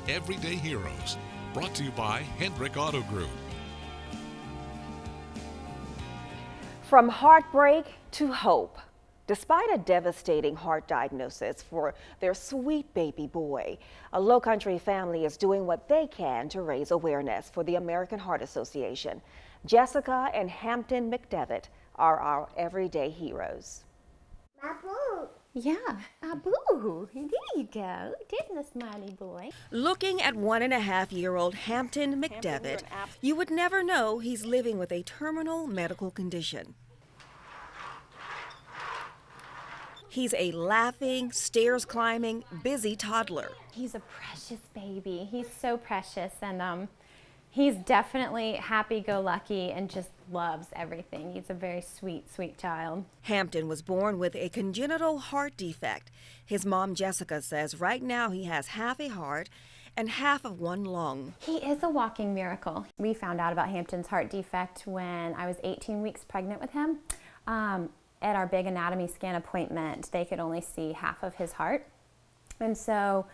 Everyday Heroes, brought to you by Hendrick Auto Group. From heartbreak to hope. Despite a devastating heart diagnosis for their sweet baby boy, a Lowcountry family is doing what they can to raise awareness for the American Heart Association. Jessica and Hampton McDevitt are our everyday heroes. Abu. Yeah, Abu. There you go. Didn't a smiley boy? Looking at 1.5-year-old Hampton McDevitt, you would never know he's living with a terminal medical condition. He's a laughing, stairs-climbing, busy toddler. He's a precious baby. He's so precious, and he's definitely happy-go-lucky and just loves everything. He's a very sweet, sweet child. Hampton was born with a congenital heart defect. His mom, Jessica, says right now he has half a heart and half of one lung. He is a walking miracle. We found out about Hampton's heart defect when I was 18 weeks pregnant with him. At our big anatomy scan appointment, they could only see half of his heart. And so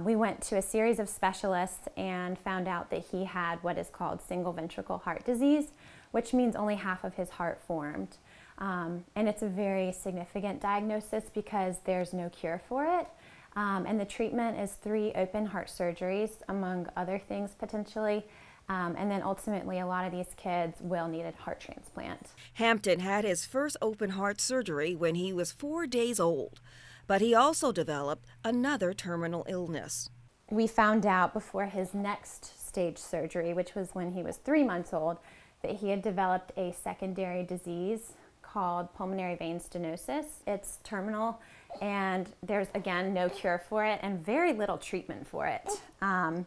we went to a series of specialists and found out that he had what is called single ventricle heart disease, which means only half of his heart formed. And it's a very significant diagnosis because there's no cure for it. And the treatment is 3 open heart surgeries, among other things potentially. And then ultimately, a lot of these kids will need a heart transplant. Hampton had his first open heart surgery when he was 4 days old, but he also developed another terminal illness. We found out before his next stage surgery, which was when he was 3 months old, that he had developed a secondary disease called pulmonary vein stenosis. It's terminal, and there's, again, no cure for it and very little treatment for it. And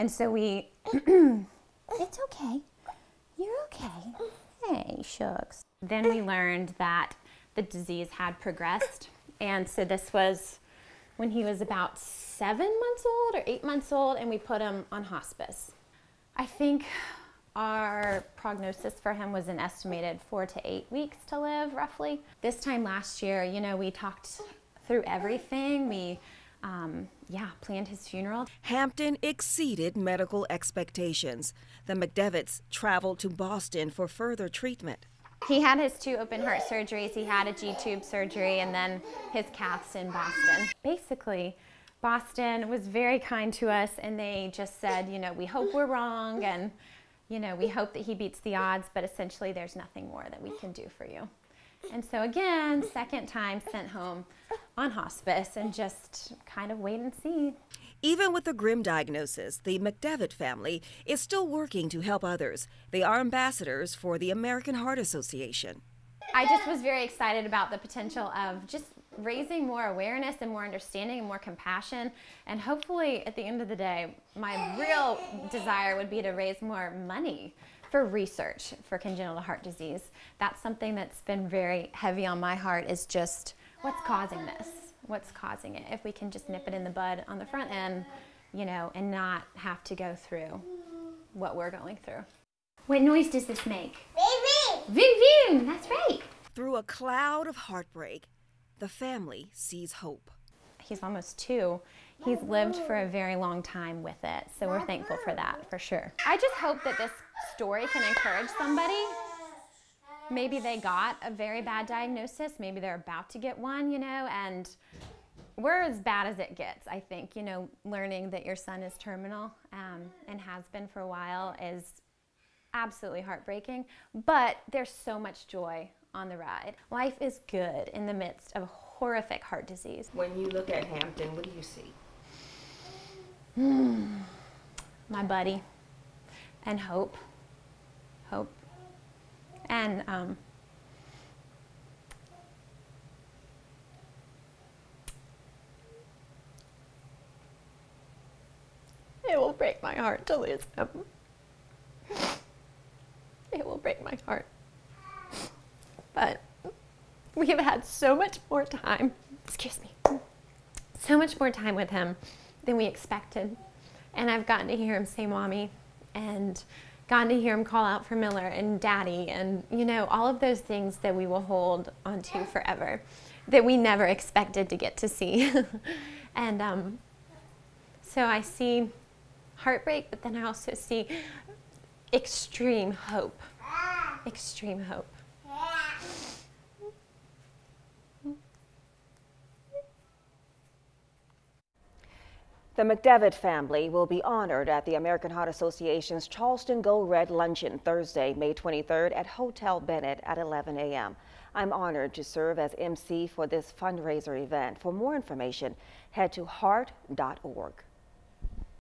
so we... It's okay. You're okay. Hey, shucks. Then we learned that the disease had progressed, and so this was when he was about 7 months old or 8 months old, and we put him on hospice. I think our prognosis for him was an estimated 4 to 8 weeks to live, roughly. This time last year, you know, we talked through everything. We planned his funeral. Hampton exceeded medical expectations. The McDevitts traveled to Boston for further treatment. He had his 2 open heart surgeries. He had a G-tube surgery and then his caths in Boston. Basically, Boston was very kind to us, and they just said, you know, we hope we're wrong, and, you know, we hope that he beats the odds, but essentially there's nothing more that we can do for you. And so again, second time sent home on hospice and just kind of wait and see. Even with the grim diagnosis, the McDevitt family is still working to help others. They are ambassadors for the American Heart Association. I just was very excited about the potential of just raising more awareness and more understanding and more compassion. And hopefully at the end of the day, my real desire would be to raise more money for research for congenital heart disease. That's something that's been very heavy on my heart, is just what's causing this? What's causing it? If we can just nip it in the bud on the front end, you know, and not have to go through what we're going through. What noise does this make? Ving, ving! Ving, ving! That's right. Through a cloud of heartbreak, the family sees hope. He's almost 2. He's lived for a very long time with it, so we're thankful for that, for sure. I just hope that this story can encourage somebody. Maybe they got a very bad diagnosis, maybe they're about to get one, you know, and we're as bad as it gets, I think. You know, learning that your son is terminal and has been for a while is absolutely heartbreaking, but there's so much joy on the ride. Life is good in the midst of horrific heart disease. When you look at Hampton, what do you see? My buddy, and hope. And it will break my heart to lose him. It will break my heart. But we have had so much more time, so much more time with him than we expected. And I've gotten to hear him say mommy, and gotten to hear him call out for Miller and daddy, and, you know, all of those things that we will hold onto forever, that we never expected to get to see. And so I see heartbreak, but then I also see extreme hope. Extreme hope. The McDevitt family will be honored at the American Heart Association's Charleston Go Red luncheon Thursday, May 23rd at Hotel Bennett at 11 a.m. I'm honored to serve as MC for this fundraiser event. For more information, head to heart.org.